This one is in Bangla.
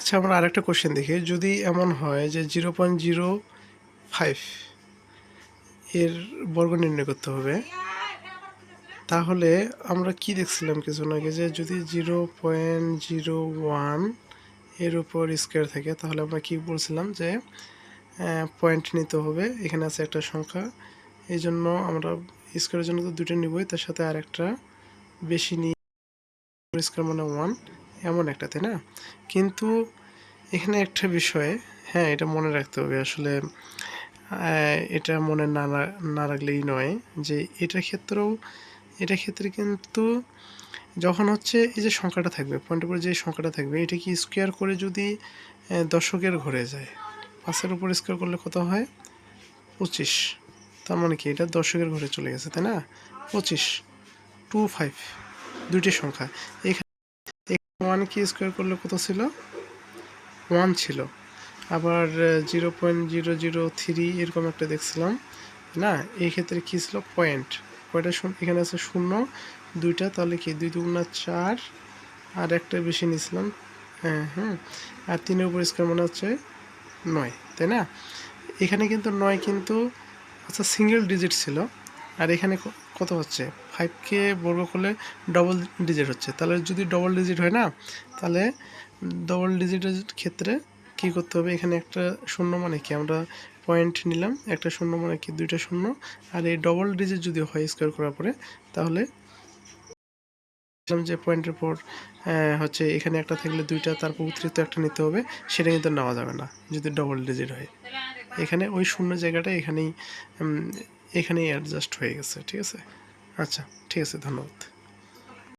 আচ্ছা, আমরা আরেকটা কোশ্চেন দেখি। যদি এমন হয় যে 0.05 এর বর্গ নির্ণয় করতে হবে, তাহলে আমরা কি দেখছিলাম কিছুক্ষণ আগে, যে যদি 0.01 এর উপর স্কোয়ার থাকে তাহলে আমরা কি বলছিলাম যে পয়েন্ট নিতে হবে। এখানে আছে একটা সংখ্যা, এই জন্য আমরা স্কোয়ারের জন্য তো দুটো নিবই, তার সাথে আর একটা বেশি নিয়ে স্কোয়ার মানে 1 এমন একটা, তাই না? কিন্তু এখানে একটা বিষয়, হ্যাঁ, এটা মনে রাখতে হবে আসলে। এটা মনে না রাখলেই নয় যে এটা ক্ষেত্রে কিন্তু যখন হচ্ছে এই যে সংখ্যাটা থাকবে, পয়েন্টের উপরে যে সংখ্যাটা থাকবে, এটা কি স্কোয়ার করে যদি দশকের ঘরে যায়, 5-এর উপর স্কোয়ার করলে কত হয়? 25। তার মানে কি এটা দশকের ঘরে চলে গেছে, তাই না? 25, 25 দুইটি সংখ্যা। এখানে 1 কি স্কোয়ার করলে কত ছিল? 1 ছিল। আবার 0.003 এরকম একটা দেখছিলাম না, এই ক্ষেত্রে কী ছিল? পয়েন্ট। কয়টা এখানে আছে শূন্য দুইটা, তাহলে কি 2 2 4, আর একটা বেশি নিয়েছিলাম, হ্যাঁ, আর 3-এর উপর স্কোয়ার মনে হচ্ছে 9, তাই না? এখানে কিন্তু 9 কিন্তু আচ্ছা সিঙ্গেল ডিজিট ছিল, আর এখানে কত হচ্ছে? 5কে বর্গ করলে ডবল ডিজিট হচ্ছে। তাহলে যদি ডবল ডিজিট হয় না, তাহলে ডবল ডিজিটের ক্ষেত্রে কি করতে হবে? এখানে একটা শূন্য মানে কি, আমরা পয়েন্ট নিলাম, একটা শূন্য মানে কি দুইটা শূন্য, আর এই ডবল ডিজিট যদি হয় স্কোয়ার করার পরে, তাহলে যে পয়েন্টের পর হচ্ছে এখানে একটা থাকলে দুইটা, তারপর অতিরিক্ত একটা নিতে হবে, সেটা কিন্তু নেওয়া যাবে না যদি ডবল ডিজিট হয়। এখানে ওই শূন্য জায়গাটা এখানেই অ্যাডজাস্ট হয়ে গেছে, ঠিক আছে? আচ্ছা, ঠিক আছে, ধন্যবাদ।